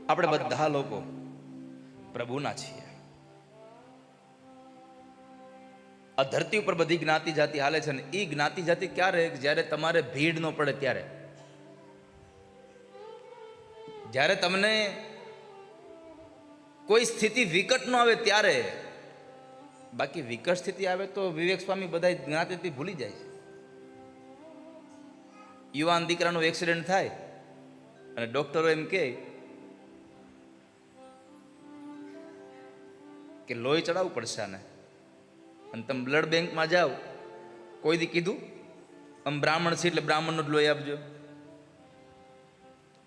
આપણે બધા લોકો પ્રભુના છીએ. આ ધરતી ઉપર બધી જ્ઞાતિ જાતિ હાલે છે, ને એ જ્ઞાતિ જાતિ ક્યારે? જ્યારે તમારે ભીડ ન પડે ત્યારે, જ્યારે તમને કોઈ સ્થિતિ વિકટ ન આવે ત્યારે. બાકી વિકટ સ્થિતિ આવે તો વિવેક સ્વામી બધા જ્ઞાતિથી ભૂલી જાય છે. યુવાન દીકરાનું એક્સિડન્ટ થાય અને ડોક્ટરો એમ કે લોહી ચડાવવું પડશે આને, અને તમે બ્લડ બેંકમાં જાઓ, કોઈ દી કીધું આમ બ્રાહ્મણ છે એટલે બ્રાહ્મણનું જ લોહી આપજો?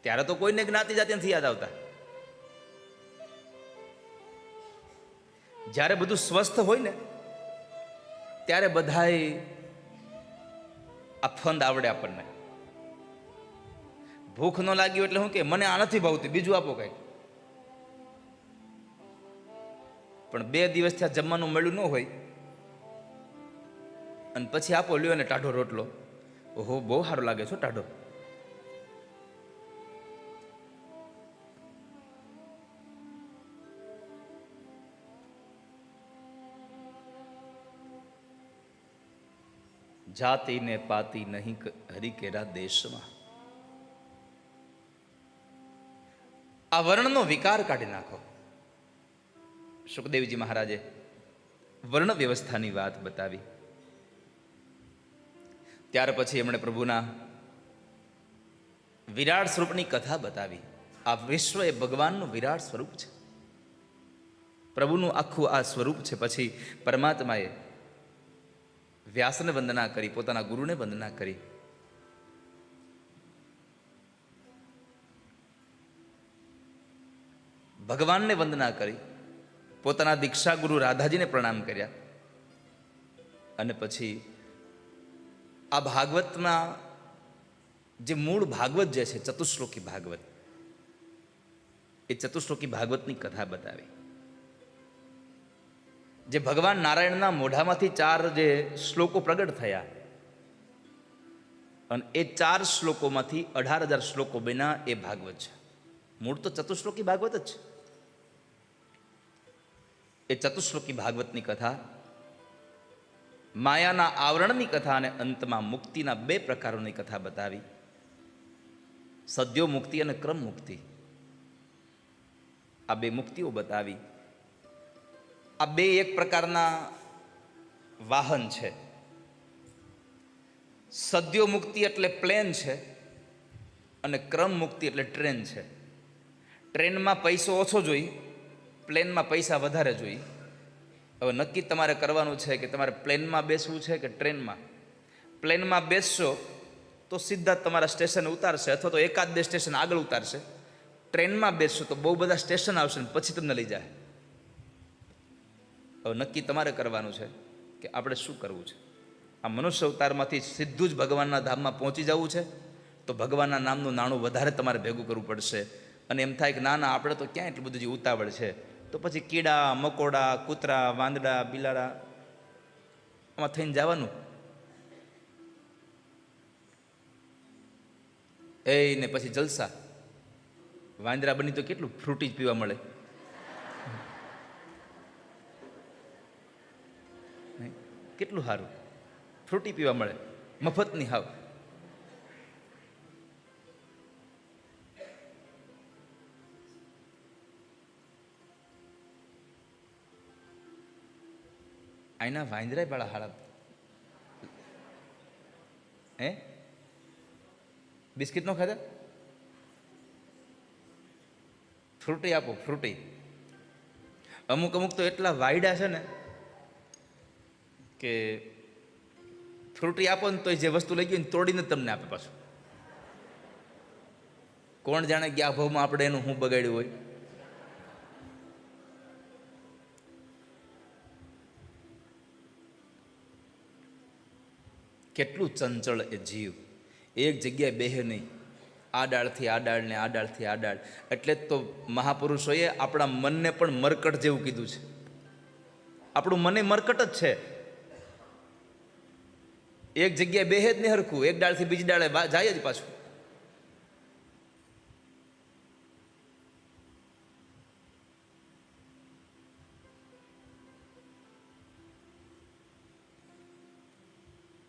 ત્યારે તો કોઈને જ્ઞાતિ જાતિ નથી યાદ આવતા. જ્યારે બધું સ્વસ્થ હોય ને ત્યારે બધાય આ ફંદ આવડે આપણને. ભૂખ ન લાગ્યું એટલે શું કે મને આ નથી ભાવતું, બીજું આપો કઈ. પણ 2 દિવસ ત્યાં જમવાનું મળ્યું ન હોય અને પછી આપો લ્યો ને ટાઢો રોટલો, ઓહો બહુ સારો લાગે છે ટાઢો. જાતિ ને પાતી નહીં હરી કેરા દેશમાં. આ વર્ણનો વિકાર કાઢી નાખો. સુખદેવજી મહારાજે વર્ણ વ્યવસ્થાની વાત બતાવી. ત્યાર પછી એમણે પ્રભુના વિરાટ સ્વરૂપની કથા બતાવી. આ વિશ્વ એ ભગવાનનું વિરાટ સ્વરૂપ છે, પ્રભુનું આખું આ સ્વરૂપ છે. પછી પરમાત્માએ વ્યાસને વંદના કરી, પોતાના ગુરુને વંદના કરી. ભગવાનને વંદના કરી, પોતાના દીક્ષા ગુરુ રાધાજીને પ્રણામ કર્યા. અને પછી આ ભાગવતના જે મૂળ ભાગવત જે છે, ચતુશ્લોકી ભાગવત, એ ચતુશ્લોકી ભાગવતની કથા બતાવી. જે ભગવાન નારાયણના મોઢામાંથી 4 જે શ્લોકો પ્રગટ થયા, અને એ 4 શ્લોકોમાંથી 18,000 શ્લોકો બન્યા એ ભાગવત છે. મૂળ તો ચતુશ્લોકી ભાગવત જ છે. એ ચતુશ્લોકી ભાગવતની કથા માયાના આવરણની કથા અને અંતમાં મુક્તિના 2 પ્રકારોની કથા બતાવી. સદ્યો મુક્તિ અને ક્રમ મુક્તિ, આ 2 મુક્તિઓ બતાવી. આ 2 એક પ્રકારના વાહન છે. સદ્યો મુક્તિ એટલે પ્લેન છે, અને ક્રમ મુક્તિ એટલે ટ્રેન છે. ટ્રેનમાં પૈસો ઓછો જોઈએ, પ્લેનમાં પૈસા વધારે જોઈએ. હવે નક્કી તમારે કરવાનું છે કે તમારે પ્લેનમાં બેસવું છે કે ટ્રેનમાં. પ્લેનમાં બેસશો તો સીધા તમારા સ્ટેશન ઉતારશે, અથવા તો 1-2 સ્ટેશન આગળ ઉતારશે. ટ્રેનમાં બેસશો તો બહુ બધા સ્ટેશન આવશે ને પછી તમને લઈ જાય. હવે નક્કી તમારે કરવાનું છે કે આપણે શું કરવું છે. આ મનુષ્ય અવતારમાંથી સીધું જ ભગવાનના ધામમાં પહોંચી જવું છે, તો ભગવાનના નામનું નાણું વધારે તમારે ભેગું કરવું પડશે. અને એમ થાય કે ના ના, આપણે તો ક્યાં એટલું બધું જે ઉતાવળ છે, તો પછી કીડા મકોડા કૂતરા વાંદડા બિલાડા આમાં થઈને જવાનું. ને પછી જલસા. વાંદરા બની તો કેટલું ફ્રૂટી જ પીવા મળે. કેટલું સારું ફ્રૂટી પીવા મળે, મફતની હાવ. આઈના વાંદરાય બાળા હાડા. બિસ્કિટ નો ખાધા? ફ્રૂટી આપો, ફ્રૂટી. અમુક તો એટલા વાયડા છે ને કે ફ્રૂટી આપો ને તો જે વસ્તુ લઈ ગઈ ને તોડીને તમને આપે પાછું. કોણ જાણે કે આ ભાવમાં આપણે એનું હું બગાડ્યું હોય. કેટલું ચંચળ એ જીવ, એક જગ્યાએ બેહે નહીં. આ ડાળથી આ ડાળ ને આ ડાળથી આ ડાળ. એટલે જ તો મહાપુરુષોએ આપણા મનને પણ મરકટ જેવું કીધું છે. આપણું મને મરકટ જ છે. એક જગ્યાએ બેહે જ નહીં હરખું, એક ડાળથી બીજી ડાળે જાય જ પાછું.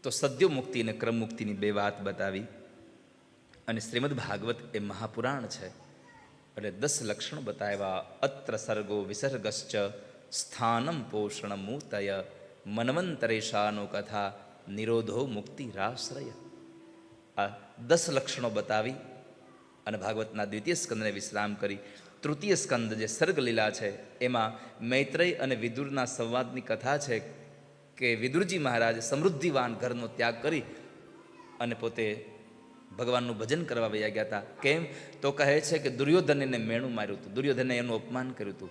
તો સદ્યો મુક્તિ અને ક્રમ મુક્તિની બે વાત બતાવી. અને શ્રીમદ ભાગવત એ મહાપુરાણ છે એટલે 10 લક્ષણો બતાવ્યા. અત્ર સર્ગો વિસર્ગશ્ચ સ્થાનમ પોષણ મૂતય મન્વંતરેશાનો કથા નિરોધો મુક્તિરાશ્રય. આ 10 લક્ષણો બતાવી અને ભાગવતના દ્વિતીય સ્કંદને વિશ્રામ કરી તૃતીય સ્કંદ જે સર્ગલીલા છે એમાં મૈત્રેય અને વિદુરના સંવાદની કથા છે કે વિદુરજી મહારાજ સમૃદ્ધિવાન ઘરનો ત્યાગ કરી અને પોતે ભગવાનનું ભજન કરવા વયા ગયા હતા. કેમ તો કહે છે કે દુર્યોધન એને મેણું માર્યું હતું, દુર્યોધને એનું અપમાન કર્યું હતું.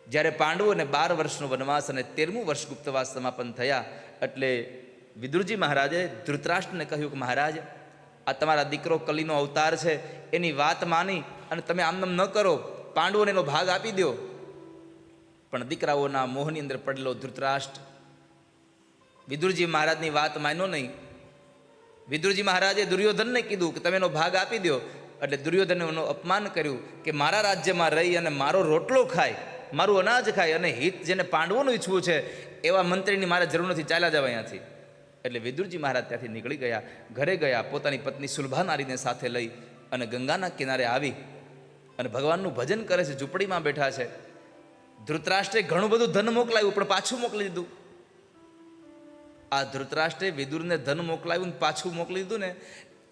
જ્યારે પાંડવોને 12 વર્ષનો વનવાસ અને 13મું વર્ષ ગુપ્તવાસ સમાપન થયા એટલે વિદુરજી મહારાજે ધૃતરાષ્ટ્રને કહ્યું કે મહારાજ આ તમારા દીકરો કલીનો અવતાર છે, એની વાત માની અને તમે આમનામ ન કરો, પાંડવોને એનો ભાગ આપી દો. પણ દીકરાઓના મોહની અંદર પડેલો ધૃતરાષ્ટ્ર વિદુરજી મહારાજની વાત માન્યો નહીં. વિદુરજી મહારાજે દુર્યોધનને કીધું કે તમે એનો ભાગ આપી દો. એટલે દુર્યોધને એનું અપમાન કર્યું કે મારા રાજ્યમાં રહી અને મારો રોટલો ખાય, મારું અનાજ ખાય અને હિત જેને પાંડવોનું ઈચ્છવું છે એવા મંત્રીની મારે જરૂર નથી, ચાલ્યા જાવ અહીંયાથી. એટલે વિદુરજી મહારાજ ત્યાંથી નીકળી ગયા, ઘરે ગયા, પોતાની પત્ની સુલભા નારીને સાથે લઈ અને ગંગાના કિનારે આવી અને ભગવાનનું ભજન કરે છે. ઝૂંપડીમાં બેઠા છે. ધૃતરાષ્ટ્રે ઘણું બધું ધન મોકલાયું પણ પાછું મોકલી દીધું. આ ધૃતરાષ્ટ્રે વિદુરને ધન મોકલાવ્યું ને પાછું મોકલી દીધું ને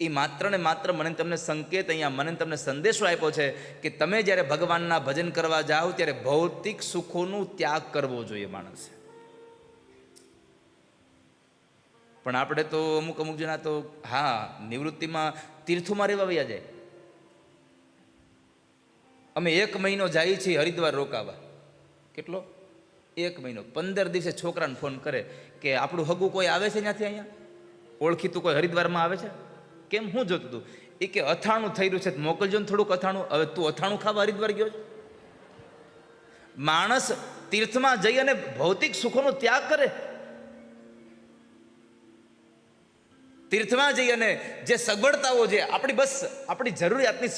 એ માત્ર ને માત્ર મને તમને સંકેત અહીંયા મને તમને સંદેશો આપ્યો છે કે તમે જ્યારે ભગવાનના ભજન કરવા જાઓ ત્યારે ભૌતિક સુખોનું ત્યાગ કરવો જોઈએ માણસે. પણ આપણે તો અમુક જણા તો હા નિવૃત્તિમાં તીર્થોમાં રહેવા વયા જાય. અમે 1 મહિનો જઈએ છીએ હરિદ્વાર રોકાવા. કેટલો? 1 મહિનો. 15 દિવસે છોકરાને ફોન કરે કે આપણું હગું કોઈ આવે છે ત્યાંથી અહીંયા ઓળખીતું કોઈ હરિદ્વારમાં આવે છે? કેમ હું જોતું હતું? એ કે અથાણું થઈ રહ્યું છે મોકલજો ને થોડુંક અથાણું. હવે તું અથાણું ખાવા હરિદ્વાર ગયો છે? માણસ તીર્થમાં જઈ અને ભૌતિક સુખોનો ત્યાગ કરે. તીર્થમાં જઈ અને જે સગવડતાઓ જે આપણી બસ આપણી જરૂરિયાતની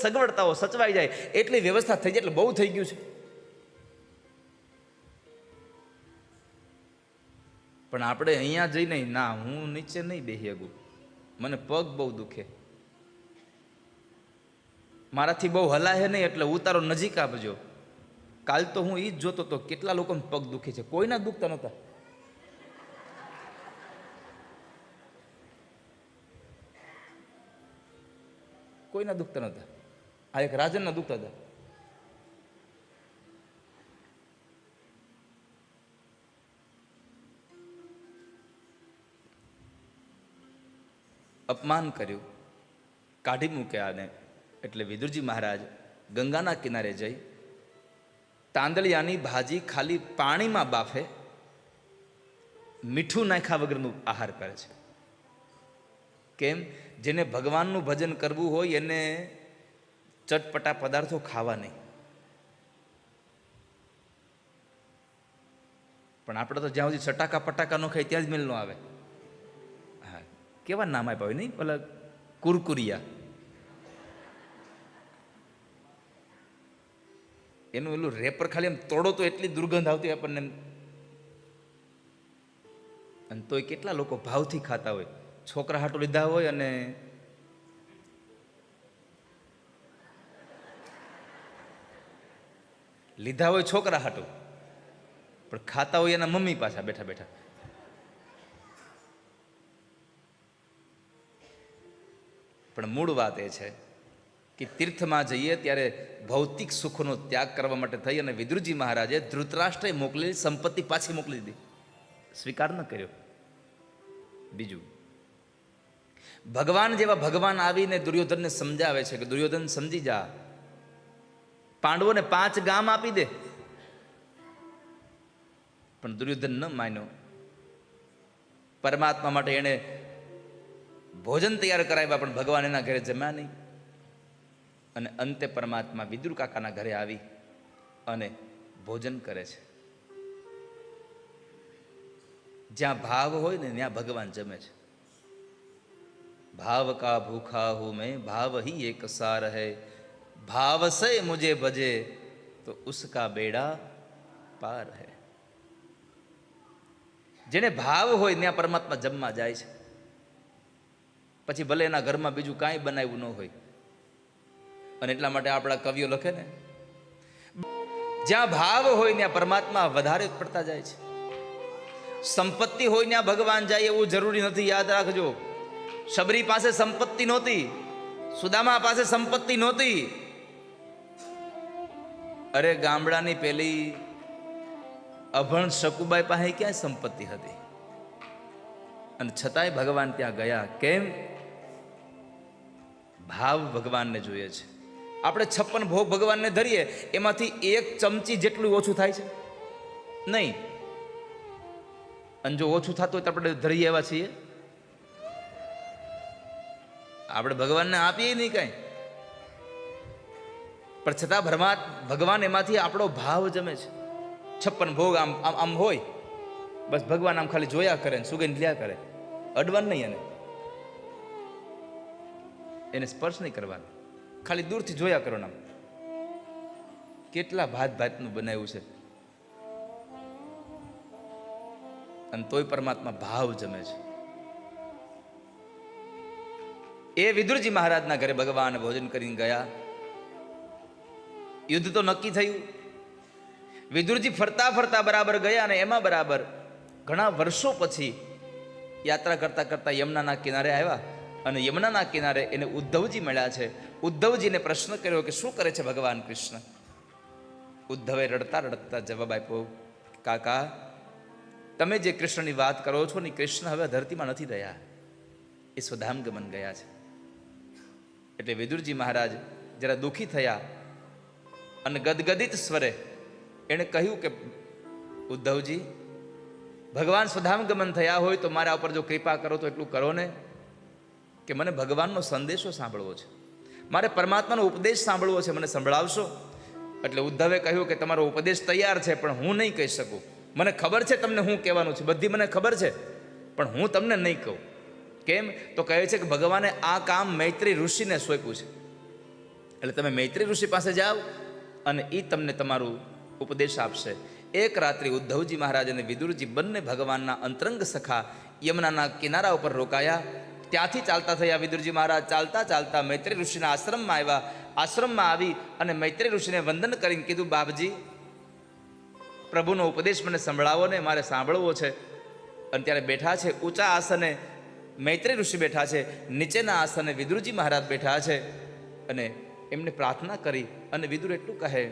સગવડતાઓ સચવાઈ જાય એટલી વ્યવસ્થા થઈ જાય એટલે બહુ થઈ ગયું છે. પણ આપણે અહીંયા જઈને ના હું નીચે નહીં બેસી શકું, મને પગ બહુ દુખે, મારાથી બહુ હલાહે નહીં એટલે ઉતારો નજીક આપજો. કાલ તો હું એ જ જોતો તો કેટલા લોકોને પગ દુખે છે, કોઈના દુખતા નહોતા. કોઈના દુખતા નહોતા. આ એક રાજનના દુખતા હતા. અપમાન કર્યું, કાઢી મૂક્યા આને. એટલે વિદુરજી મહારાજ ગંગાના કિનારે જઈ તાંદળિયાની ભાજી ખાલી પાણીમાં બાફે, મીઠું નાખ્યા વગરનું આહાર કરે છે. કેમ? જેને ભગવાનનું ભજન કરવું હોય એને ચટપટા પદાર્થો ખાવા નહીં. પણ આપણે તો જ્યાં સુધી ચટાકા પટાકા ન ખાય ત્યાં જ મેલ ન આવે. હા, કેવા નામ આપ્યા હોય નહીં, પેલા કુરકુરિયા, એનું એલું રેપર ખાલી એમ તોડો તો એટલી દુર્ગંધ આવતી આપણને. અને તોય કેટલા લોકો ભાવથી ખાતા હોય. છોકરા હાટું લીધા હોય અને લીધા હોય છોકરા હાટું, પણ ખાતા હોય એના મમ્મી પાછા બેઠા બેઠા. પણ મૂળ વાત એ છે કે તીર્થમાં જઈએ ત્યારે ભૌતિક સુખનો ત્યાગ કરવા માટે થઈ અને વિદુરજી મહારાજે ધૃતરાષ્ટ્રે મોકલેલી સંપત્તિ પાછી મોકલી દીધી, સ્વીકાર ન કર્યો. બીજું, ભગવાન જેવા ભગવાન આવીને દુર્યોધનને સમજાવે છે કે દુર્યોધન સમજી જા, પાંડવોને 5 ગામ આપી દે. પણ દુર્યોધન ન માન્યો. પરમાત્મા માટે એણે ભોજન તૈયાર કરાવ્યા પણ ભગવાન એના ઘરે જમ્યા નહીં. અને અંતે પરમાત્મા વિદુર કાકાના ઘરે આવી અને ભોજન કરે છે. જ્યાં ભાવ હોય ને ત્યાં ભગવાન જમે છે. भाव का भूखा हूं मैं भाव ही एक सार है, भाव से मुझे भजे तो उसका बेड़ा पार है. જેને ભાવ હોય ત્યાં પરમાત્મા જમવા જાય છે. પછી ભલે એના ઘરમાં બીજું કાંઈ બનાવ્યું ન હોય. અને એટલા માટે આપણા કવિઓ લખે ને, જ્યાં ભાવ હોય ત્યાં પરમાત્મા વધારે પડતા જાય છે. સંપત્તિ હોય ત્યાં ભગવાન જાય એવું જરૂરી નથી, યાદ રાખજો. શબરી પાસે સંપત્તિ નહોતી, સુદામા પાસે સંપત્તિ નહોતી. અરે ગામડાની પેલી અભણ શકુબાઈ પાસે ક્યાંય સંપત્તિ હતી, અને છતાંય ભગવાન ત્યાં ગયા. કેમ? ભાવ ભગવાનને જોઈએ છે. આપણે 56 ભોગ ભગવાનને ધરીએ, એમાંથી 1 ચમચી જેટલું ઓછું થાય છે નહીં. અને જો ઓછું થતું હોય તો આપણે ધરીએ એવા છીએ? આપણે ભગવાનને આપીએ નહીં કાંઈ, પણ છતાં ભગવાન એમાંથી આપણો ભાવ જમે છે. 56 ભોગ આમ આમ આમ હોય, બસ ભગવાન આમ ખાલી જોયા કરે ને સુગંધ લ્યા કરે, અડવાનું નહીં, એને સ્પર્શ નહીં કરવાનો, ખાલી દૂરથી જોયા કરો. નામ કેટલા ભાત ભાતનું બનાવ્યું છે, અને તોય પરમાત્મા ભાવ જમે છે. એ વિદુરજી મહારાજના ઘરે ભગવાન ભોજન કરીને ગયા. યુદ્ધ તો નક્કી થયું. વિદુરજી ફરતા ફરતા બરાબર ગયા, અને એમાં બરાબર ઘણા વર્ષો પછી યાત્રા કરતા કરતા યમુનાના કિનારે આવ્યા. અને યમુનાના કિનારે એને ઉદ્ધવજી મળ્યા છે. ઉદ્ધવજીને પ્રશ્ન કર્યો કે શું કરે છે ભગવાન કૃષ્ણ? ઉદ્ધવે રડતા રડતા જવાબ આપ્યો, કાકા, તમે જે કૃષ્ણની વાત કરો છો ને, કૃષ્ણ હવે ધરતીમાં નથી રહ્યા, એ સ્વધામ ગમન ગયા છે. એટલે વિદુરજી મહારાજ જરા દુઃખી થયા અને ગદગદિત સ્વરે એણે કહ્યું કે ઉદ્ધવજી, ભગવાન સ્વધામ ગમન થયા હોય તો મારા ઉપર જો કૃપા કરો તો એટલું કરો ને, કે મને ભગવાનનો સંદેશો સાંભળવો છે, મારે પરમાત્માનો ઉપદેશ સાંભળવો છે, મને સંભળાવશો? એટલે ઉદ્ધવે કહ્યું કે તમારો ઉપદેશ તૈયાર છે, પણ હું નહીં કહી શકું. મને ખબર છે તમને હું કહેવાનું છે, બધી મને ખબર છે, પણ હું તમને નહીં કહું. કેમ? તો કહે છે કે ભગવાને આ કામ મૈત્રી ઋષિને સોંપ્યું છે, એટલે તમે મૈત્રી ઋષિ પાસે જાઓ અને એ તમને તમારું ઉપદેશ આપશે. એક રાત્રિ ઉદ્ધવજી મહારાજ અને વિદુરજી બંને ભગવાનના અંતરંગ સખા યમુનાના કિનારા ઉપર રોકાયા. ત્યાંથી ચાલતા થયા વિદુરજી મહારાજ. ચાલતા ચાલતા મૈત્રી ઋષિના આશ્રમમાં આવ્યા. આશ્રમમાં આવી અને મૈત્રી ઋષિને વંદન કરીને કીધું, બાપજી, પ્રભુનો ઉપદેશ મને સંભળાવો ને, મારે સાંભળવો છે. અને ત્યારે બેઠા છે ઊંચા આસને મૈત્રી ઋષિ બેઠા છે, નીચેના આસને વિદુરજી મહારાજ બેઠા છે. અને એમને પ્રાર્થના કરી અને વિદુર એટલું કહે,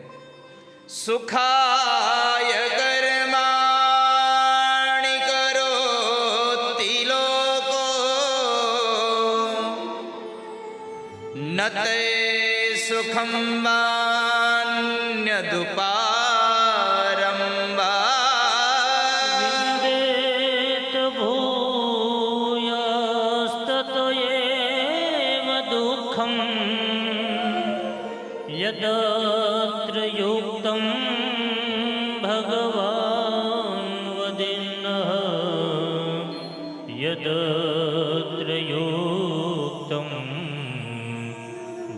સુખાય કર્માણિ કરોતિ લોકો નતે સુખમ વાન્યદુપારમ વા વિદેત ભૂયસ્તતો એવ દુઃખમ યદત્ર યુક્તમ ભગવાન વદેન્નઃ યદત્ર યુક્તમ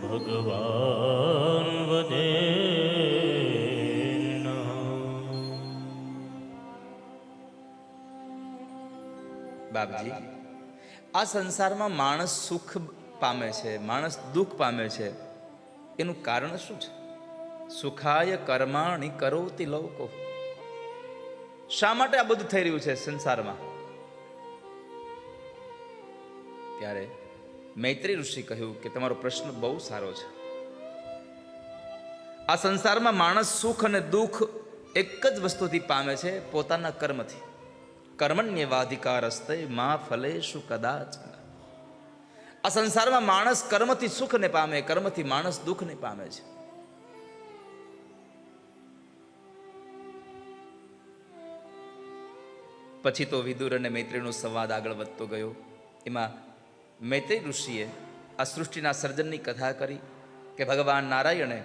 ભગવાન વદેન્નઃ. બાપજી, આ સંસારમાં માણસ સુખ પામે છે, માણસ દુઃખ પામે છે, એનું કારણ શું છે? સુખાય કર્માણિ કરોતિ લોકો. શા માટે આ બધું થઈ રહ્યું છે સંસારમાં? ત્યારે મૈત્રી ઋષિ કહ્યું કે તમારો પ્રશ્ન બહુ સારો છે. આ સંસારમાં માણસ સુખ અને દુઃખ એક જ વસ્તુથી પામે છે, પોતાના કર્મથી. કર્મણ્યવાધિકારસ્તે મા ફલેષુ કદાચ. આ સંસારમાં માણસ કર્મથી સુખને પામે, કર્મથી માણસ દુઃખને પામે છે. પછી તો વિદુર અને મૈત્રીનો સંવાદ આગળ વધતો ગયો. એમાં મૈત્રી ઋષિએ આ સૃષ્ટિના સર્જનની કથા કરી કે ભગવાન નારાયણે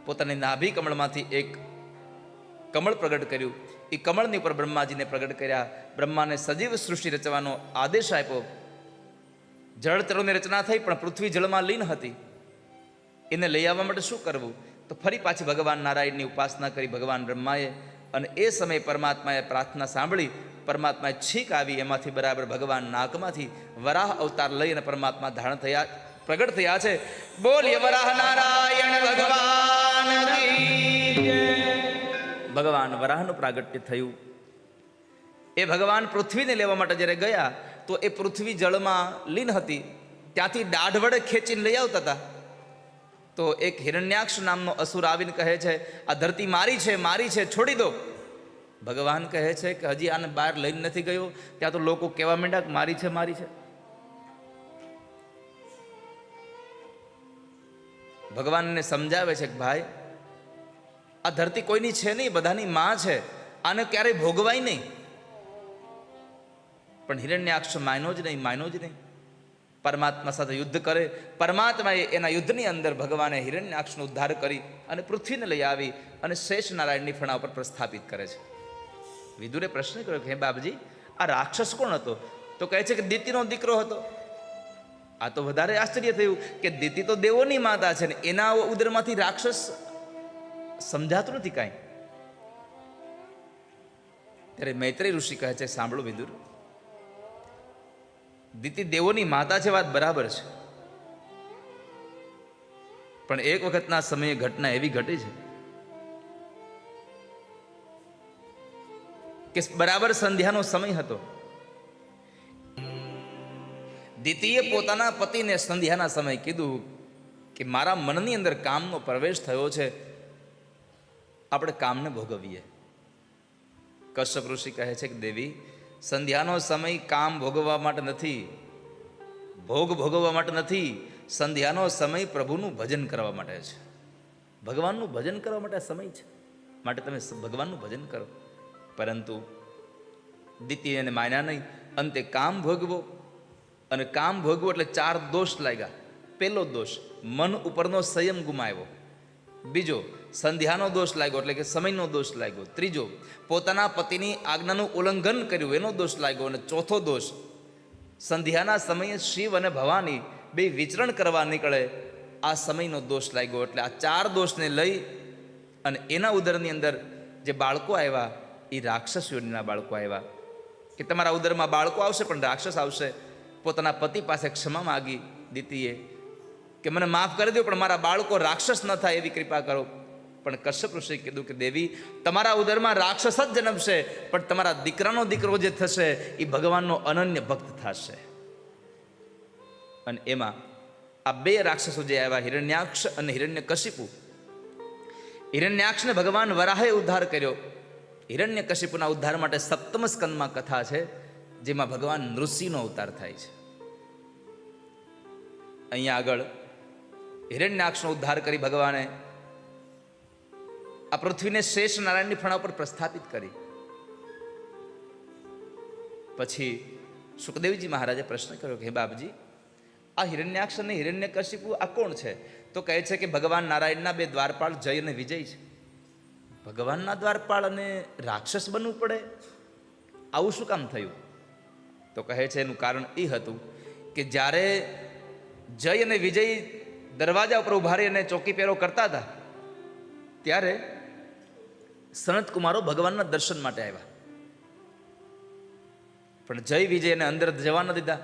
પોતાની નાભી કમળમાંથી એક કમળ પ્રગટ કર્યું. એ કમળની ઉપર બ્રહ્માજીને પ્રગટ કર્યા. બ્રહ્માને સજીવ સૃષ્ટિ રચવાનો આદેશ આપ્યો. જળચરોની રચના થઈ, પણ પૃથ્વી જળમાં લીન હતી. એને લઈ આવવા માટે શું કરવું? તો ફરી પાછી ભગવાન નારાયણની ઉપાસના કરી ભગવાન બ્રહ્માએ. અને એ સમયે પરમાત્માએ પ્રાર્થના સાંભળી, પરમાત્માએ છીક આવી, એમાંથી બરાબર ભગવાન નાકમાંથી વરાહ અવતાર લઈ અને પરમાત્મા ધારણ થયા, પ્રગટ થયા છે. બોલીએ વરાહ નારાયણ ભગવાન કી જય. ભગવાન વરાહનું પ્રાગટ્ય થયું. એ ભગવાન પૃથ્વીને લેવા માટે જ્યારે ગયા તો એ પૃથ્વી જળમાં લીન હતી, ત્યાંથી દાઢ વડે ખેંચીને લઈ આવતા હતા. તો એક હિરણ્યાક્ષ નામનો અસુર આવીને કહે છે, આ ધરતી મારી છે, મારી છે, છોડી દો. ભગવાન કહે છે કે હજી આને બહાર લઈને નથી ગયો, ત્યાં તો લોકો કહેવા માંડ્યા કે મારી છે, મારી છે. ભગવાનને સમજાવે છે કે ભાઈ, આ ધરતી કોઈની છે નહીં, બધાની માં છે, આને ક્યારેય ભોગવાય નહીં. પણ હિરણ્યાક્ષ માન્યો જ નહીં. પરમાત્મા સાથે યુદ્ધ કરે. પરમાત્માએ એના યુદ્ધની અંદર ભગવાને હિરણ્યાક્ષનો ઉદ્ધાર કરી અને પૃથ્વીને લઈ આવી અને શેષ નારાયણની ફણા ઉપર પ્રસ્થાપિત કરે છે. વિદુરે પ્રશ્ન કર્યો કે હે બાપજી, આ રાક્ષસ કોણ હતો? તો કહે છે કે દિતિનો દીકરો હતો. આ તો વધારે આશ્ચર્ય થયું કે દિતિ તો દેવોની માતા છે ને એના ઉદરમાંથી રાક્ષસ સમજાતું નથી કાંઈ. ત્યારે મૈત્રેય ઋષિ કહે છે, સાંભળો વિદુર, દિતિ દેવોની માતા છે, વાત બરાબર છે, પણ એક વખતના સમયે ઘટના એવી ઘટી છે કે બરાબર સંધ્યાનો સમય હતો. દિતિએ પોતાના પતિને સંધ્યાના સમયે કીધું કે મારા મનની અંદર કામનો પ્રવેશ થયો છે, આપણે કામને ભોગવીએ. કશ્યપ ઋષિ કહે છે કે દેવી, સંધ્યાનો સમય કામ ભોગવવા માટે નથી, ભોગ ભોગવવા માટે નથી. સંધ્યાનો સમય પ્રભુનું ભજન કરવા માટે છે, ભગવાનનું ભજન કરવા માટે સમય છે, માટે તમે ભગવાનનું ભજન કરો. પરંતુ દિતિ એને માન્યા નહીં. અંતે કામ ભોગવો, અને કામ ભોગવો એટલે 4 દોષ લાગ્યા. પહેલો દોષ, મન ઉપરનો સંયમ ગુમાવ્યો. બીજો, સંધ્યાનો દોષ લાગ્યો એટલે કે સમયનો દોષ લાગ્યો. ત્રીજો, પોતાના પતિની આજ્ઞાનું ઉલ્લંઘન કર્યું એનો દોષ લાગ્યો. અને ચોથો દોષ, સંધ્યાના સમયે શિવ અને ભવાની બે વિચરણ કરવા નીકળે, આ સમયનો દોષ લાગ્યો. એટલે આ 4 દોષને લઈ અને એના ઉદરની અંદર જે બાળકો આવ્યા એ રાક્ષસ યોનિના બાળકો આવ્યા. કે તમારા ઉદરમાં બાળકો આવશે પણ રાક્ષસ આવશે. પોતાના પતિ પાસે ક્ષમા માગી દિતિએ કે મને માફ કરી દો, પણ મારા બાળકો રાક્ષસ ન થાય એવી કૃપા કરો. પણ કશ્યપ ઋષિએ કીધું કે દેવી, તમારા ઉદરમાં રાક્ષસ જ જન્મશે, પણ તમારા દીકરાનો દીકરો જે થશે એ ભગવાનનો અનન્ય ભક્ત થશે. અને એમાં આ 2 રાક્ષસો જે આવ્યા, હિરણ્યાક્ષ અને હિરણ્યકશિપુ. હિરણ્યાક્ષને ભગવાન વરાહે ઉદ્ધાર કર્યો. હિરણ્યકશિપુના ઉદ્ધાર માટે 7મ સ્કંદમાં કથા છે, જેમાં ભગવાન નૃસિંહનો અવતાર થાય છે. અહીંયા આગળ હિરણ્યાક્ષનો ઉદ્ધાર કરી ભગવાને આ પૃથ્વીને શેષ નારાયણની ફણા ઉપર પ્રસ્થાપિત કરી. પછી સુખદેવજી મહારાજે પ્રશ્ન કર્યો કે હે બાપજી, આ હિરણ્યાક્ષ અને હિરણ્યકશિપુ આ કોણ છે? તો કહે છે કે ભગવાન નારાયણના 2 દ્વારપાળ જય અને વિજય છે. ભગવાનના દ્વારપાળ અને રાક્ષસ બનવું પડે, આવું શું કામ થયું? તો કહે છે એનું કારણ એ હતું કે જ્યારે જય અને વિજય દરવાજા ઉપર ઉભા રહી અને ચોકી પહેરો કરતા હતા, ત્યારે સનત કુમારો ભગવાનના દર્શન માટે આવ્યા. પણ જય વિજયને અંદર જવા ન દીધા.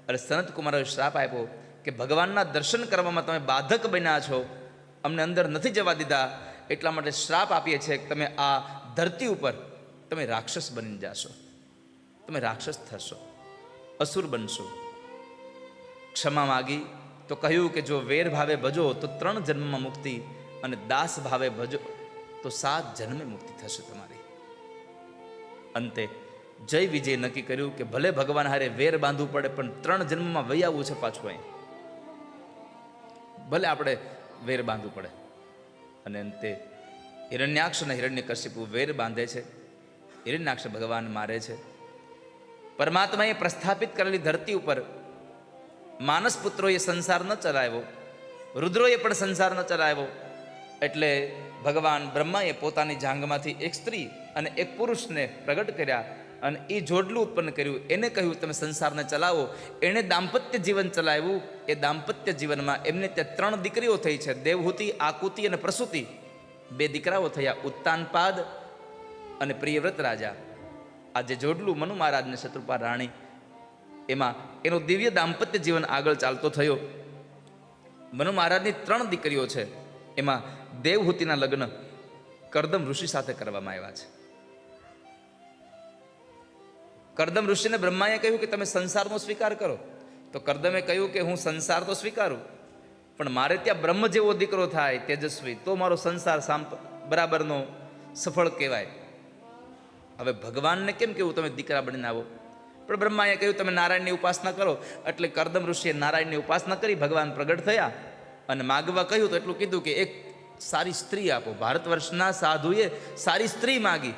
અને સનત કુમારોએ શ્રાપ આપ્યો કે ભગવાનના દર્શન કરવામાં તમે બાધક બન્યા છો, અમને અંદર નથી જવા દીધા, એટલા માટે શ્રાપ આપીએ છીએ કે તમે આ ધરતી ઉપર તમે રાક્ષસ બની જશો, તમે રાક્ષસ થશો, અસુર બનશો. ક્ષમા માગી તો કહ્યું કે જો વેર ભાવે ભજો તો 3 જન્મમાં મુક્તિ, અને દાસ ભાવે ભજો તો 7 જન્મે મુક્તિ થશે તમારી. અંતે જય વિજય નક્કી કર્યું કે ભલે ભગવાન હારે વેર બાંધવું પડે, પણ 3 જન્મમાં વહી આવવું છે પાછું અહીં, ભલે આપણે વેર બાંધવું પડે. અને અંતે હિરણ્યાક્ષ અને હિરણ્યકશિપુ વેર બાંધે છે. હિરણ્યાક્ષ ભગવાન મારે છે. પરમાત્માએ પ્રસ્થાપિત કરેલી ધરતી ઉપર માનસ પુત્રોએ સંસાર ન ચલાવ્યો, રુદ્રોએ પણ સંસાર ન ચલાવ્યો. એટલે ભગવાન બ્રહ્માએ પોતાની જાંઘમાંથી એક સ્ત્રી અને એક પુરુષને પ્રગટ કર્યા અને એ જોડલું ઉત્પન્ન કર્યું. એને કહ્યું તમે સંસારને ચલાવો. એણે દાંપત્ય જીવન ચલાવ્યું. એ દાંપત્ય જીવનમાં એમને ત્યાં 3 દીકરીઓ થઈ છે, દેવહૂતિ, આકુતિ અને પ્રસૂતિ. 2 દીકરાઓ થયા, ઉત્તાનપાદ અને પ્રિયવ્રત રાજા. આ આ જે જોડલું મનુ મહારાજ ને શત્રુપા રાણી, એમાં એનો દિવ્ય દાંપત્ય જીવન આગળ ચાલતો થયો. મનુ મહારાજની 3 દીકરીઓ છે, એમાં દેવહૂતિના લગ્ન કરદમ ઋષિ સાથે કરવામાં આવ્યા છે. કરદમ ઋષિને બ્રહ્માએ કહ્યું કે તમે સંસારનો સ્વીકાર કરો, તો કરદમે કહ્યું કે હું સંસાર તો સ્વીકારું, પણ મારે ત્યાં બ્રહ્મ જેવો દીકરો થાય તેજસ્વી, તો મારો સંસાર બરાબરનો સફળ કહેવાય. હવે ભગવાનને કેમ કેવું તમે દીકરા બનીને આવો? પણ બ્રહ્માએ કહ્યું તમે નારાયણની ઉપાસના કરો. એટલે કરદમ ઋષિએ નારાયણની ઉપાસના કરી, ભગવાન પ્રગટ થયા અને માગવા કહ્યું તો એટલું કીધું કે એક સારી સ્ત્રી આપો. ભારત વર્ષના સાધુએ સારી સ્ત્રી માગી.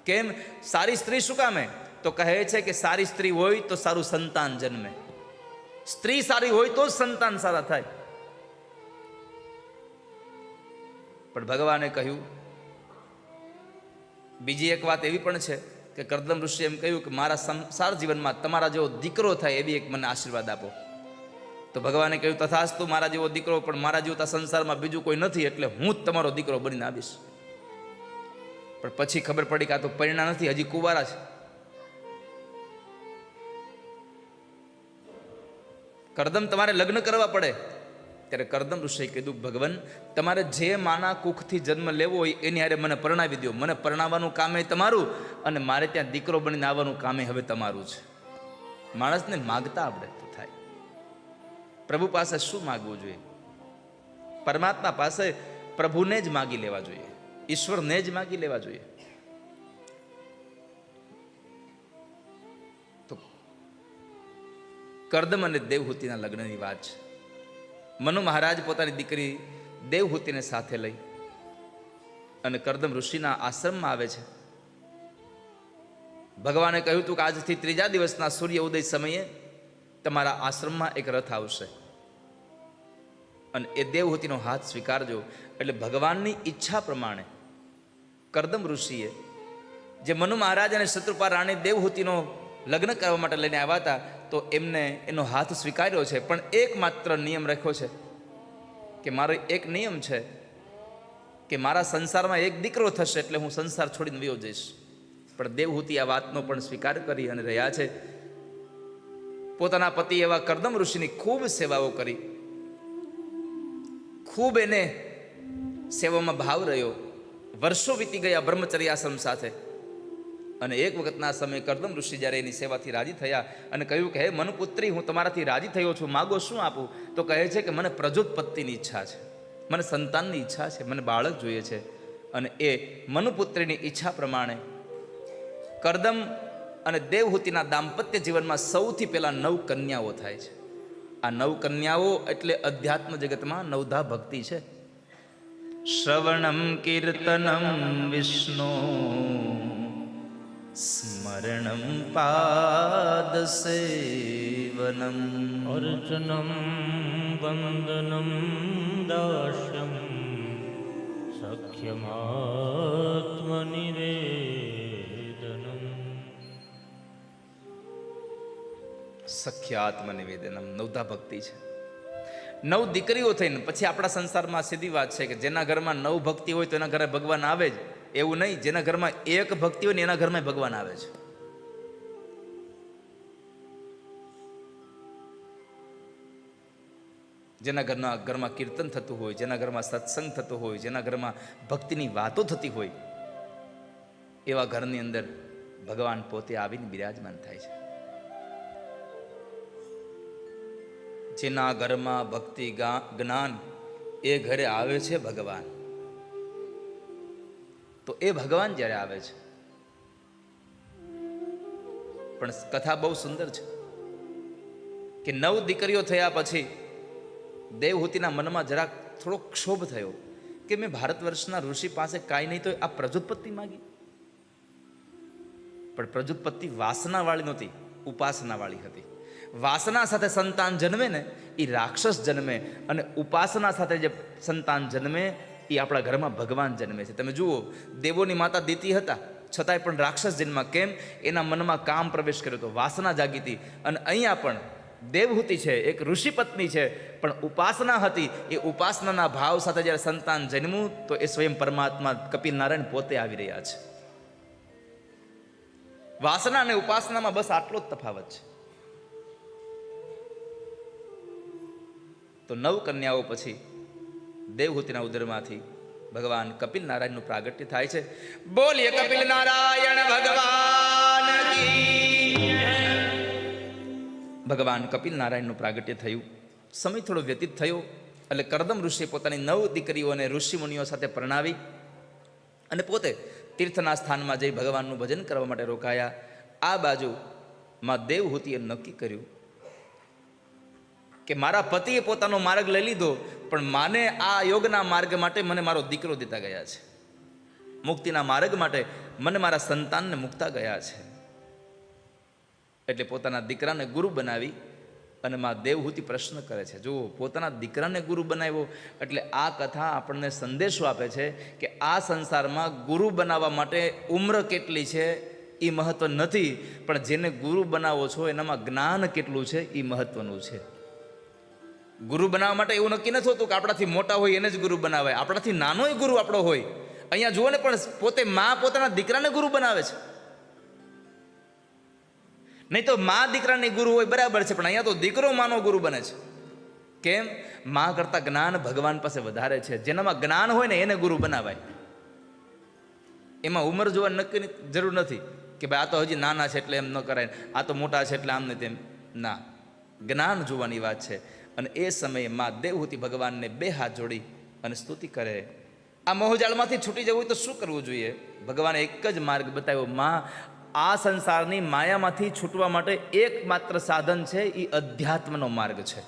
કેમ સારી સ્ત્રી શું કામે? તો કહે છે કે સારી સ્ત્રી હોય તો સારું સંતાન જન્મે. સ્ત્રી સારી હોય તો જ સંતાન સારા થાય. પણ ભગવાને કહ્યું, બીજી એક વાત એવી પણ છે કે કરદમ ઋષિ એમ કહ્યું કે મારા સંસાર જીવનમાં તમારા જેવો દીકરો થાય એવી એક મને આશીર્વાદ આપો. તો ભગવાને કહ્યું તથાસ્તુ, મારા જેવો દીકરો, પણ મારા જેવો સંસારમાં બીજું કોઈ નથી, એટલે હું જ તમારો દીકરો બનીને આવીશ. પણ પછી ખબર પડી કે આ તો પરિણા નથી, હજી કુંવારા છે. કરદમ તમારે લગ્ન કરવા પડે. ત્યારે કરદમ ઋષિએ કીધું, ભગવાન તમારે જે માના કુખથી જન્મ લેવો હોય એની હારે મને પરણાવી દો. મને પરણાવવાનું કામે તમારું અને મારે ત્યાં દીકરો બનીને આવવાનું કામે હવે તમારું છે. માણસને માગતા આવડે તો થાય. પ્રભુ પાસે શું માગવું જોઈએ? પરમાત્મા પાસે પ્રભુને જ માગી લેવા જોઈએ, ઈશ્વરને જ માગી લેવા જોઈએ. તો કરદમ અને દેવહૂતિના લગ્નની વાત છે. મનુ મહારાજ પોતાની દીકરી દેવહૂતિને સાથે લઈ અને કરદમ ઋષિના આશ્રમમાં આવે છે. ભગવાને કહ્યું હતું કે આજથી 3જા દિવસના સૂર્ય ઉદય સમયે તમારા આશ્રમમાં એક રથ આવશે અને એ દેવહૂતિનો હાથ સ્વીકારજો. એટલે ભગવાનની ઈચ્છા પ્રમાણે કરદમ ઋષિએ જે મનુ મહારાજ અને શત્રુપા રાણી દેવહૂતિનો લગ્ન કરવા માટે લઈને આવ્યા હતા, તો એમને એનો હાથ સ્વીકાર્યો છે. પણ એકમાત્ર નિયમ રાખ્યો છે કે મારો એક નિયમ છે કે મારા સંસારમાં એક દીકરો થશે એટલે હું સંસાર છોડીને વયો જઈશ. પણ દેવહૂતિ આ વાતનો પણ સ્વીકાર કરી અને રહ્યા છે. પોતાના પતિ એવા કરદમ ઋષિની ખૂબ સેવાઓ કરી, ખૂબ એને સેવામાં ભાવ રહ્યો. વર્ષો વીતી ગયા બ્રહ્મચર્ય આશ્રમ સાથે. અને એક વખતના સમયે કરદમ ઋષિ જ્યારે એની સેવાથી રાજી થયા અને કહ્યું કે હે મનુપુત્રી, હું તમારાથી રાજી થયો છું, માગો શું આપું? તો કહે છે કે મને પ્રજોત્પત્તિની ઈચ્છા છે, મને સંતાનની ઈચ્છા છે, મને બાળક જોઈએ છે. અને એ મનુપુત્રીની ઈચ્છા પ્રમાણે કરદમ અને દેવહૂતિના દાંપત્ય જીવનમાં સૌથી પહેલા 9 કન્યાઓ થાય છે. આ 9 કન્યાઓ એટલે અધ્યાત્મ જગતમાં 9ધા ભક્તિ છે. શ્રવણમ કીર્તનમ વિષ્ણુ સ્મરણમ પાદ સેવનમ અર્ચનમ વંદનમ દાસ્યમ સખ્યમાત્મનિવેદનમ. સખ્યાત્મ નિવેદનમ 9ધા ભક્તિ છે. 9 દીકરીઓ થઈને પછી આપણા સંસારમાં સીધી વાત છે કે જેના ઘરમાં 9 ભક્તિ હોય તો એના ઘરે ભગવાન આવે જ, એવું નહીં. જેના ઘરમાં 1 ભક્તિ હોય ને એના ઘરમાં ભગવાન આવે છે. જેના ઘરમાં કીર્તન થતું હોય, જેના ઘરમાં સત્સંગ થતો હોય, જેના ઘરમાં ભક્તિની વાતો થતી હોય, એવા ઘરની અંદર ભગવાન પોતે આવીને બિરાજમાન થાય છે. જેના ઘરમાં ભક્તિ જ્ઞાન એ ઘરે આવે છે ભગવાન. તો એ ભગવાન જ્યારે આવે છે, પણ કથા બહુ સુંદર છે કે 9 દીકરીઓ થયા પછી દેવહૂતિના મનમાં જરાક થોડો ક્ષોભ થયો કે મેં ભારત વર્ષના ઋષિ પાસે કાંઈ નહીં તો આ પ્રજોત્પત્તિ માગી. પણ પ્રજોત્પત્તિ વાસનાવાળી નહોતી, ઉપાસનાવાળી હતી. વાસના સાથે સંતાન જન્મે ને એ રાક્ષસ જન્મે, અને ઉપાસના સાથે જે સંતાન જન્મે એ આપણા ઘરમાં ભગવાન જન્મે છે. તમે જુઓ, દેવોની માતા દિતિ હતા છતાંય પણ રાક્ષસ જન્મ. કેમ? એના મનમાં કામ પ્રવેશ કર્યો હતો, વાસના જાગી હતી. અને અહીંયા પણ દેવહૂતિ છે, એક ઋષિ પત્ની છે, પણ ઉપાસના હતી. એ ઉપાસનાના ભાવ સાથે જ્યારે સંતાન જન્મ્યું તો એ સ્વયં પરમાત્મા કપિલ નારાયણ પોતે આવી રહ્યા છે. વાસના અને ઉપાસનામાં બસ આટલો જ તફાવત છે. તો 9 કન્યાઓ પછી દેવહૂતિના ઉદરમાંથી ભગવાન કપિલ નારાયણનું પ્રાગટ્ય થાય છે. બોલીએ કપિલ નારાયણ ભગવાન કી. ભગવાન કપિલ નારાયણનું પ્રાગટ્ય થયું. સમય થોડો વ્યતીત થયો એટલે કરદમ ઋષિએ પોતાની 9 દીકરીઓને ઋષિ મુનિઓ સાથે પરણાવી અને પોતે તીર્થના સ્થાનમાં જઈ ભગવાનનું ભજન કરવા માટે રોકાયા. આ બાજુ માં દેવહૂતિએ નક્કી કર્યું કે મારા પતિએ પોતાનો માર્ગ લઈ લીધો, પણ માને આ યોગના માર્ગ માટે મને મારો દીકરો દેતા ગયા છે. મુક્તિના માર્ગ માટે મને મારા સંતાનને મૂકતા ગયા છે. એટલે પોતાના દીકરાને ગુરુ બનાવી અને માં દેવહૂતિ પ્રશ્ન કરે છે. જુઓ, પોતાના દીકરાને ગુરુ બનાવ્યો એટલે આ કથા આપણને સંદેશો આપે છે કે આ સંસારમાં ગુરુ બનાવવા માટે ઉંમર કેટલી છે એ મહત્વ નથી, પણ જેને ગુરુ બનાવો છો એનામાં જ્ઞાન કેટલું છે એ મહત્વનું છે. ગુરુ બનાવવા માટે એવું નક્કી નથી હોતું કે આપણાથી મોટા હોય એને જ ગુરુ બનાવે. આપણાથી નાનોય ગુરુ આપણો હોય. અહીંયા જુઓ ને, પણ પોતે માં પોતાના દીકરાને ગુરુ બનાવે છે. નહીં તો માં દીકરાની ગુરુ હોય બરાબર છે, પણ અહીંયા તો દીકરો માનો ગુરુ બને છે. કેમ? માં કરતાં જ્ઞાન ભગવાન પાસે વધારે છે. જેનામાં જ્ઞાન હોય ને એને ગુરુ બનાવાય. એમાં ઉંમર જોવા નક્કી જરૂર નથી કે ભાઈ આ તો હજી નાના છે એટલે એમ ન કરાય, આ તો મોટા છે એટલે આમ ને તેમ. ના, જ્ઞાન જોવાની વાત છે. અને એ સમયે માં દેવહૂતિ ભગવાનને 2 હાથ જોડી અને સ્તુતિ કરે. આ મોહજાળમાંથી છૂટી જવું હોય તો શું કરવું જોઈએ? ભગવાને એક જ માર્ગ બતાવ્યો. માં, આ સંસારની માયામાંથી છૂટવા માટે એકમાત્ર સાધન છે, એ અધ્યાત્મનો માર્ગ છે.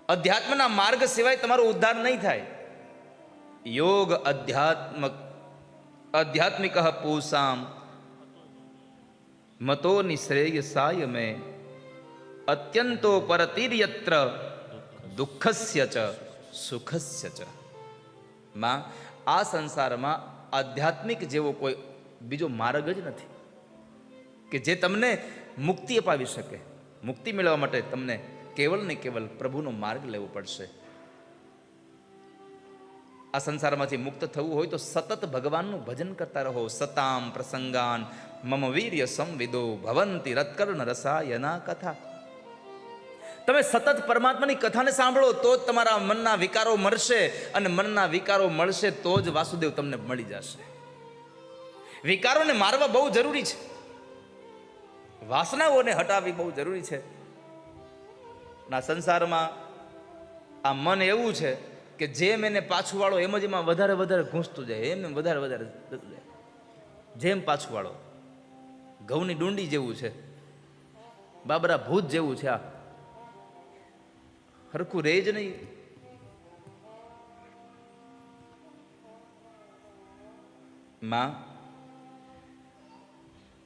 અધ્યાત્મના માર્ગ સિવાય તમારો ઉદ્ધાર નહીં થાય. યોગ આધ્યાત્મિક પૂસામ મતો નિશ્રેયસાય મેં અત્યંતો પરતિર્યત્ર દુઃખસ્ય ચ સુખસ્ય ચ. માં, આ સંસારમાં આધ્યાત્મિક જેવો કોઈ બીજો માર્ગ જ નથી કે જે તમને મુક્તિ અપાવી શકે. મુક્તિ મેળવવા માટે તમને કેવલ ને કેવલ પ્રભુનો માર્ગ લેવો પડશે. આ સંસારમાંથી મુક્ત થવું હોય તો સતત ભગવાનનું ભજન કરતા રહો. સતામ પ્રસંગાન મમ વીર્ય સંવિદો ભવંતી રત્કર્ણ રસાયના કથા. તમે સતત પરમાત્માની કથાને સાંભળો તો જ તમારા મનના વિકારો મળશે, અને મનના વિકારો મળશે તો જ વાસુદેવ તમને મળી જશે. વિકારોને મારવા બહુ જરૂરી છે. વાસનાઓને હટાવવી બહુ જરૂરી છે. ના, સંસારમાં આ મન એવું છે કે જેમ એને પાછું વાળો એમ જ એમાં વધારે વધારે ઘૂંસતું જાય, એમ વધારે વધારે જતું જાય. જેમ પાછું વાળો ઘઉંની ડુંડી જેવું છે, બાબરા ભૂત જેવું છે. આ હરખું રહે જ નહીં. માં,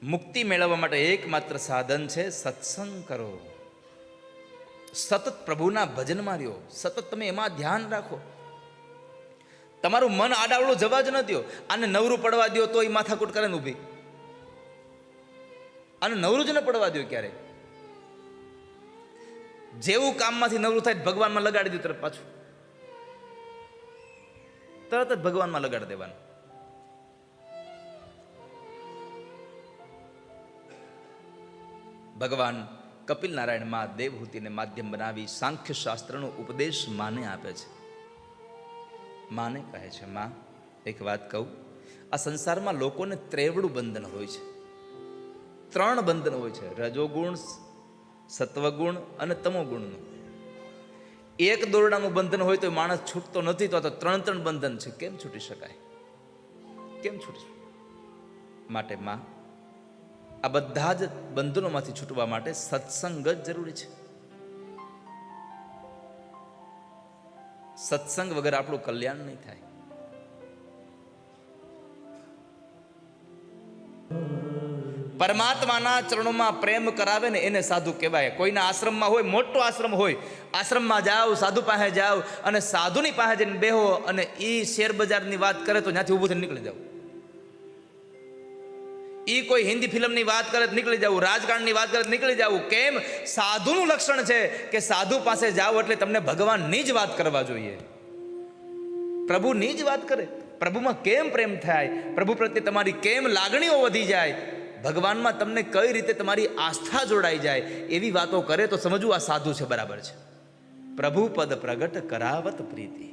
મુક્તિ મેળવવા માટે એકમાત્ર સાધન છે સત્સંગ કરો. સતત પ્રભુના ભજનમાં રહ્યો, સતત તમે એમાં ધ્યાન રાખો. તમારું મન આડાવડું જવા જ ન દો. આને નવરું પડવા દો તો એ માથાકૂટ કરે ને ઊભી. આને નવરું જ ન પડવા દો ક્યારે. જેવું કામમાંથી નવરું થાય ભગવાનમાં લગાડી દો તરત પાછું. તરત જ ભગવાનમાં લગાડી દેવાનું. ભગવાન કપિલ નારાયણ માં દેવહૂતિને માધ્યમ બનાવી સાંખ્ય શાસ્ત્રનો ઉપદેશ માને આપે છે. માને કહે છે, માં, એક વાત કહું, આ સંસારમાં લોકોને 3 બંધન હોય છે. 3 બંધન હોય છે, રજોગુણ, સત્વગુણ અને તમોગુણનું. એક દોરડાનું બંધન હોય તો માણસ છૂટતો નથી, તો 3 બંધન છે. કેમ છૂટી શકાય? કેમ છૂટી? માટે માં, આ બધા જ બંધનોમાંથી છૂટવા માટે સત્સંગ જ જરૂરી છે. સત્સંગ વગર આપણું કલ્યાણ નહીં થાય. પરમાત્માના ચરણોમાં પ્રેમ કરાવે ને એને સાધુ કહેવાય. કોઈના આશ્રમમાં હોય, મોટો આશ્રમ હોય, આશ્રમમાં જાઓ, સાધુ પાસે જાઓ અને સાધુની પાસે જઈને બેહો અને એ શેર બજારની વાત કરે તો ત્યાંથી ઊભું થઈને નીકળી જાવ. એ કોઈ હિન્દી ફિલ્મની વાત કરે તો નીકળી જવું, રાજકારણની વાત કરે તો નીકળી જવું. કેમ? સાધુનું લક્ષણ છે કે સાધુ પાસે જાઓ એટલે તમને ભગવાનની જ વાત કરવા જોઈએ, પ્રભુની જ વાત કરે. પ્રભુમાં કેમ પ્રેમ થાય, પ્રભુ પ્રત્યે તમારી કેમ લાગણીઓ વધી જાય. ભગવાનમાં તમને કઈ રીતે તમારી આસ્થા જોડાઈ જાય એવી વાતો કરે તો સમજવું આ સાધુ છે, બરાબર છે. પ્રભુ પદ પ્રગટ કરાવત પ્રીતિ,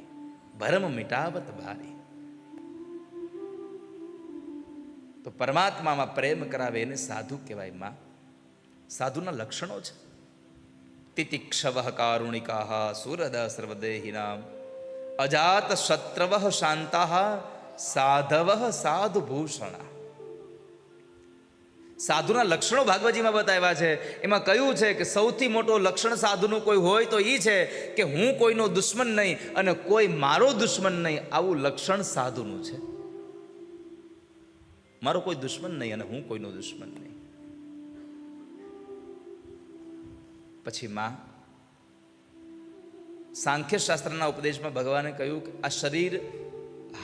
ભરમ મિટાવત ભારી. તો પરમાત્મામાં પ્રેમ કરાવે એને સાધુ કહેવાય. માં સાધુના લક્ષણો છે. તિતિક્ષવ કારુણિકા સુરદ સર્વદેહિનામ અજાત શત્રવ શાંતા સાધવ સાધુ ભૂષણા. સાધુના લક્ષણો ભાગવતજીમાં બતાવ્યા છે. એમાં કહ્યું છે કે સૌથી મોટો લક્ષણ સાધુનું કોઈ હોય તો એ છે કે હું કોઈનો દુશ્મન નહીં અને કોઈ મારો દુશ્મન નહીં. આવું લક્ષણ સાધુનું છે. મારો કોઈ દુશ્મન નહીં અને હું કોઈનો દુશ્મન નહીં. પછી માં સાંખ્ય શાસ્ત્રના ઉપદેશમાં ભગવાને કહ્યું કે આ શરીર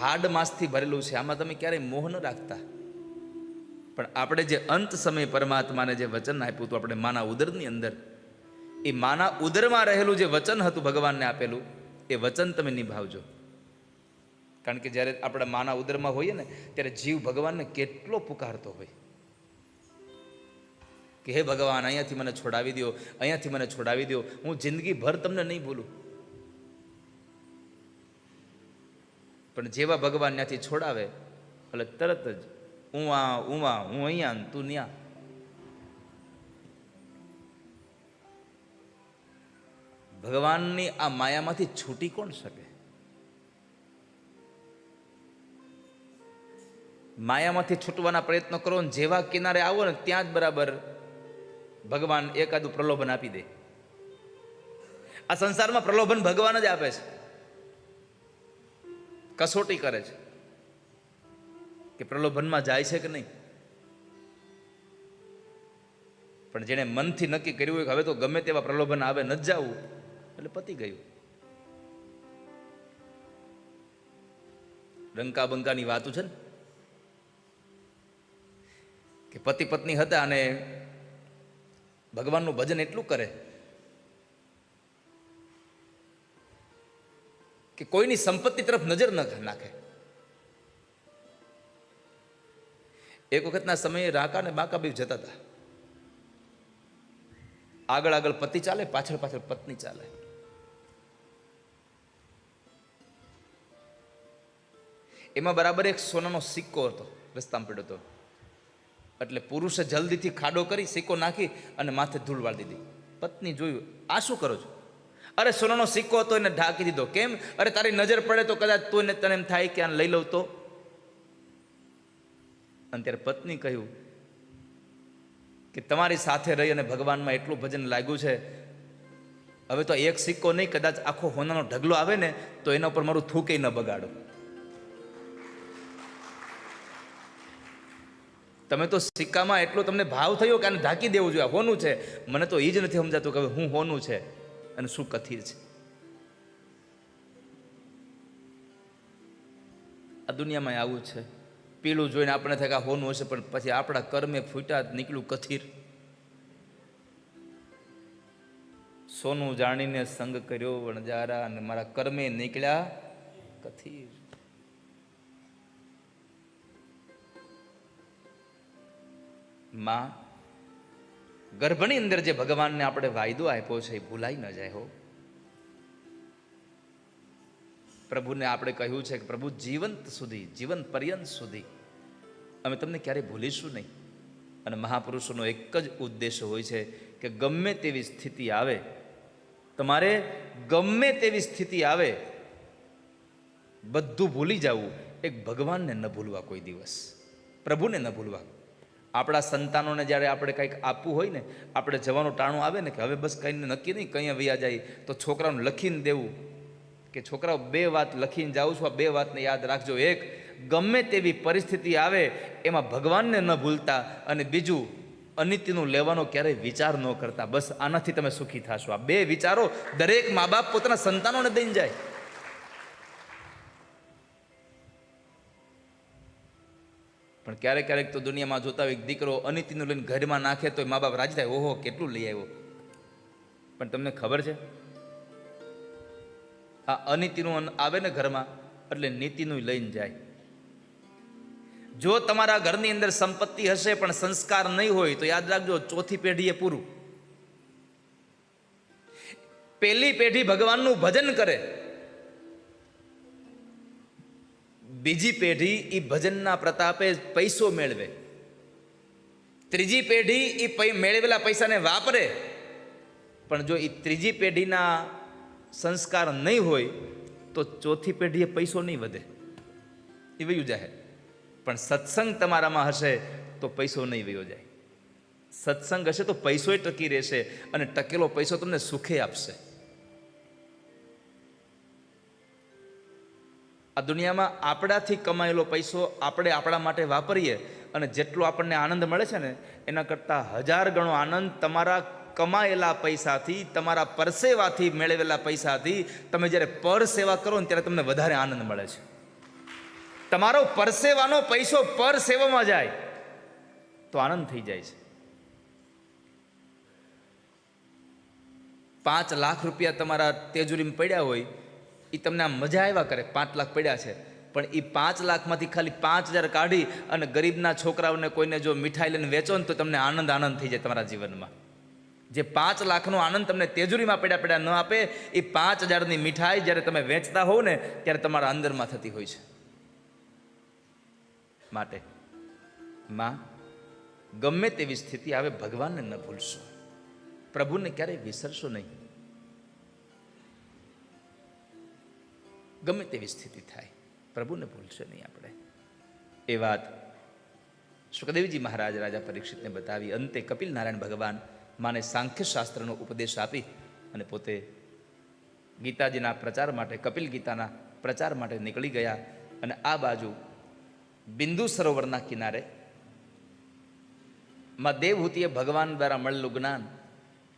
હાડ માંસથી ભરેલું છે, આમાં તમે ક્યારેય મોહ ન રાખતા. પણ આપણે જે અંત સમયે પરમાત્માને જે વચન આપ્યું હતું આપણે માના ઉદરની અંદર, એ માના ઉદરમાં રહેલું જે વચન હતું ભગવાનને આપેલું, એ વચન તમે નિભાવજો. કારણ કે જ્યારે આપણે માના ઉદરમાં હોઈએ ને ત્યારે જીવ ભગવાનને કેટલો પુકારતો હોય કે હે ભગવાન, અહીંયાથી મને છોડાવી દો, અહીંયાથી મને છોડાવી દો, હું જિંદગીભર તમને નહીં ભૂલું. પણ જેવા ભગવાન ત્યાંથી છોડાવે એટલે તરત જ હું અહીંયા તું ન્યા. ભગવાનની આ માયામાંથી છૂટી કોણ શકે? માયામાંથી છૂટવાના પ્રયત્નો કરો ને જેવા કિનારે આવો ને ત્યાં જ બરાબર ભગવાન એકાદું પ્રલોભન આપી દે. આ સંસારમાં પ્રલોભન ભગવાન જ આપે છે, કસોટી કરે છે કે પ્રલોભનમાં જાય છે કે નહીં. પણ જેણે મનથી નક્કી કર્યું હોય કે હવે તો ગમે તેવા પ્રલોભન આવે ન જવું, એટલે પતી ગયું. રંકા બંકાની વાતું છે ને કે પતિ પત્ની હતા અને ભગવાનનું ભજન એટલું કરે કે કોઈની સંપત્તિ તરફ નજર ન નાખે. એક વખતના સમયે રાકા ને બાકા બે જતા હતા. આગળ આગળ પતિ ચાલે, પાછળ પાછળ પત્ની ચાલે. એમાં બરાબર એક સોનાનો સિક્કો હતો રસ્તામાં પડ્યો હતો. એટલે પુરુષે જલ્દીથી ખાડો કરી સિક્કો નાખી અને માથે ધૂળ વાળી દીધી. પત્ની જોયું, આ શું કરો છો? અરે સોનાનો સિક્કો હતો એને ઢાંકી દીધો. કેમ? અરે તારી નજર પડે તો કદાચ તું તને એમ થાય કે આને લઈ લઉં તો. અને ત્યારે પત્ની કહ્યું કે તમારી સાથે રહી અને ભગવાનમાં એટલું ભજન લાગ્યું છે, હવે તો એક સિક્કો નહીં, કદાચ આખો હોનાનો ઢગલો આવે ને તો એના ઉપર મારું થૂકે ન બગાડો. તમે તો સિક્કામાં એટલો તમને ભાવ થયો કે આને ઢાંકી દેવું જોઈએ, હોનું છે. મને તો એ જ નથી સમજાતું કે હવે હું હોનું છે અને શું કથિર છે. આ દુનિયામાં આવું છે. પીળું જોઈને આપણે થાય કે આ હોનું હશે, પણ પછી આપણા કર્મે ફૂટ્યા નીકળ્યું કથિર. સોનું જાણીને સંગ કર્યો વણજારા અને મારા કર્મે નીકળ્યા કથિર. માં ગર્ભની અંદર જે ભગવાનને આપણે વાયદો આપ્યો છે એ ભૂલાઈ ન જાય હો. પ્રભુને આપણે કહ્યું છે કે પ્રભુ જીવંત સુધી, જીવન પર્યંત સુધી અમે તમને ક્યારેય ભૂલીશું નહીં. અને મહાપુરુષોનો એક જ ઉદ્દેશ હોય છે કે ગમે તેવી સ્થિતિ આવે, તમારે ગમે તેવી સ્થિતિ આવે બધું ભૂલી જવું, એક ભગવાનને ન ભૂલવા કોઈ દિવસ, પ્રભુને ન ભૂલવા. આપણા સંતાનોને જ્યારે આપણે કંઈક આપવું હોય ને, આપણે જવાનું ટાણું આવે ને કે હવે બસ કંઈને નક્કી નહીં, કંઈ વૈયા જાય, તો છોકરાઓને લખીને દેવું કે છોકરાઓ 2 વાત લખીને જાઉં છું, આ 2 વાતને યાદ રાખજો. એક, ગમે તેવી પરિસ્થિતિ આવે એમાં ભગવાનને ન ભૂલતા, અને બીજું, અનિત્યનું લેવાનો ક્યારેય વિચાર ન કરતા. બસ આનાથી તમે સુખી થશો. આ 2 વિચારો દરેક મા બાપ પોતાના સંતાનોને દઈને જાય. પણ ક્યારેક ક્યારેક તો દુનિયામાં જોતા હોય દીકરો અનિતિનું લઈને ઘરમાં નાખે તો મા બાપ રાજી થાય, ઓહો કેટલું લઈ આવ્યો. પણ તમને ખબર છે આ અનિતિનું આવે ને ઘરમાં એટલે નીતિનું લઈને જાય. જો તમારા ઘરની અંદર સંપત્તિ હશે પણ સંસ્કાર નહીં હોય તો યાદ રાખજો, ચોથી પેઢીએ પૂરું. પહેલી પેઢી ભગવાનનું ભજન કરે, બીજી પેઢી એ ભજનના પ્રતાપે પૈસો મેળવે, ત્રીજી પેઢી એ મેળવેલા પૈસાને વાપરે. પણ જો એ ત્રીજી પેઢીના સંસ્કાર નહીં હોય તો ચોથી પેઢીએ પૈસો નહીં વધે, એ વયું જાય. પણ સત્સંગ તમારામાં હશે તો પૈસો નહીં વયો જાય. સત્સંગ હશે તો પૈસોય ટકી રહેશે, અને ટકેલો પૈસો તમને સુખે આપશે. આ દુનિયામાં આપણાથી કમાયેલો પૈસો આપણે આપણા માટે વાપરીએ અને જેટલો આપણને આનંદ મળે છે ને, એના કરતાં 1000 ગણો આનંદ તમારા કમાયેલા પૈસાથી, તમારા પરસેવાથી મેળવેલા પૈસાથી તમે જ્યારે પર સેવા કરો ને ત્યારે તમને વધારે આનંદ મળે છે. તમારો પરસેવાનો પૈસો પર સેવામાં જાય તો આનંદ થઈ જાય છે. 5 લાખ રૂપિયા તમારા તેજુરીમાં પડ્યા હોય, એ તમને આમ મજા આવ્યા કરે. 5 લાખ પડ્યા છે, પણ એ 5 લાખમાંથી ખાલી 5000 કાઢી અને ગરીબના છોકરાઓને કોઈને જો મીઠાઈ લઈને વેચો ને તો તમને આનંદ થઈ જાય તમારા જીવનમાં. જે 5 લાખનો આનંદ તમને તેજુરીમાં પડ્યા ન આપે, એ 5000ની મીઠાઈ જ્યારે તમે વેચતા હોવ ને ત્યારે તમારા અંદરમાં થતી હોય છે. માટે માં, ગમે તેવી સ્થિતિ આવે ભગવાનને ન ભૂલશો, પ્રભુને ક્યારેય વિસરશો નહીં. ગમે તેવી સ્થિતિ થાય પ્રભુને ભૂલશો નહીં આપણે. એ વાત સુખદેવજી મહારાજ રાજા પરીક્ષિતને બતાવી. અંતે કપિલ નારાયણ ભગવાન માને સાંખ્ય શાસ્ત્રનો ઉપદેશ આપી અને પોતે ગીતાજીના પ્રચાર માટે, કપિલ ગીતાના પ્રચાર માટે નીકળી ગયા. અને આ બાજુ બિંદુ સરોવરના કિનારે માં દેવહૂતિએ ભગવાન દ્વારા મળેલું જ્ઞાન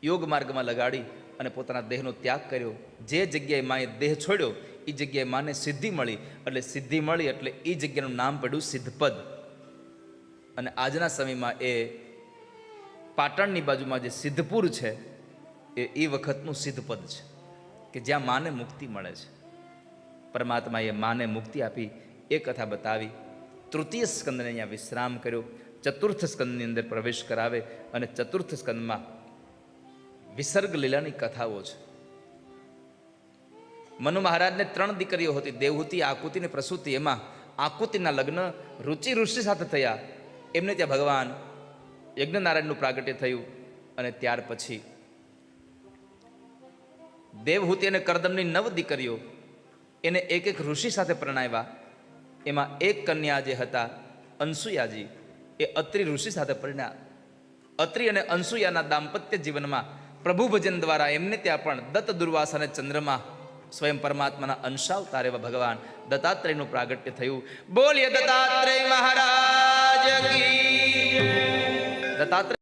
યોગ માર્ગમાં લગાડી અને પોતાના દેહનો ત્યાગ કર્યો. જે જગ્યાએ માએ દેહ છોડ્યો એ જગ્યાએ માને સિદ્ધિ મળી, એટલે સિદ્ધિ મળી એટલે એ જગ્યાનું નામ પડ્યું સિદ્ધપદ. અને આજના સમયમાં એ પાટણની બાજુમાં જે સિદ્ધપુર છે એ વખતનું સિદ્ધપદ છે કે જ્યાં માને મુક્તિ મળે છે. પરમાત્માએ માને મુક્તિ આપી એ કથા બતાવી. તૃતીય સ્કંદને અહીંયા વિશ્રામ કર્યો. ચતુર્થ સ્કંદની અંદર પ્રવેશ કરાવે અને ચતુર્થ સ્કંદમાં વિસર્ગ લીલાની કથાઓ છે. મનુ મહારાજને 3 દીકરીઓ હતી, દેવહૂતિ, આકુતિ ને પ્રસૂતિ. એમાં આકુતિના લગ્ન રુચિ ઋષિ સાથે થયા. એમને ત્યાં ભગવાન યજ્ઞનારાયણનું પ્રાગટ્ય થયું. અને ત્યાર પછી દેવહૂતિ અને કરદમની 9 દીકરીઓ, એને એક ઋષિ સાથે પરણાવ્યા. એમાં એક કન્યા જે હતા અનસુયાજી, એ અત્રિ ઋષિ સાથે પરણ્યા. અત્રિ અને અનસુયાના દાંપત્ય જીવનમાં પ્રભુ ભજન દ્વારા એમને ત્યાં પણ દત્ત, દુર્વાસા અને ચંદ્રમા સ્વયં પરમાત્માના અંશાવતાર એવા ભગવાન દત્તાત્રેયનું પ્રાગટ્ય થયું. બોલીએ દત્તાત્રેય મહારાજ કી. દત્તાત્રેય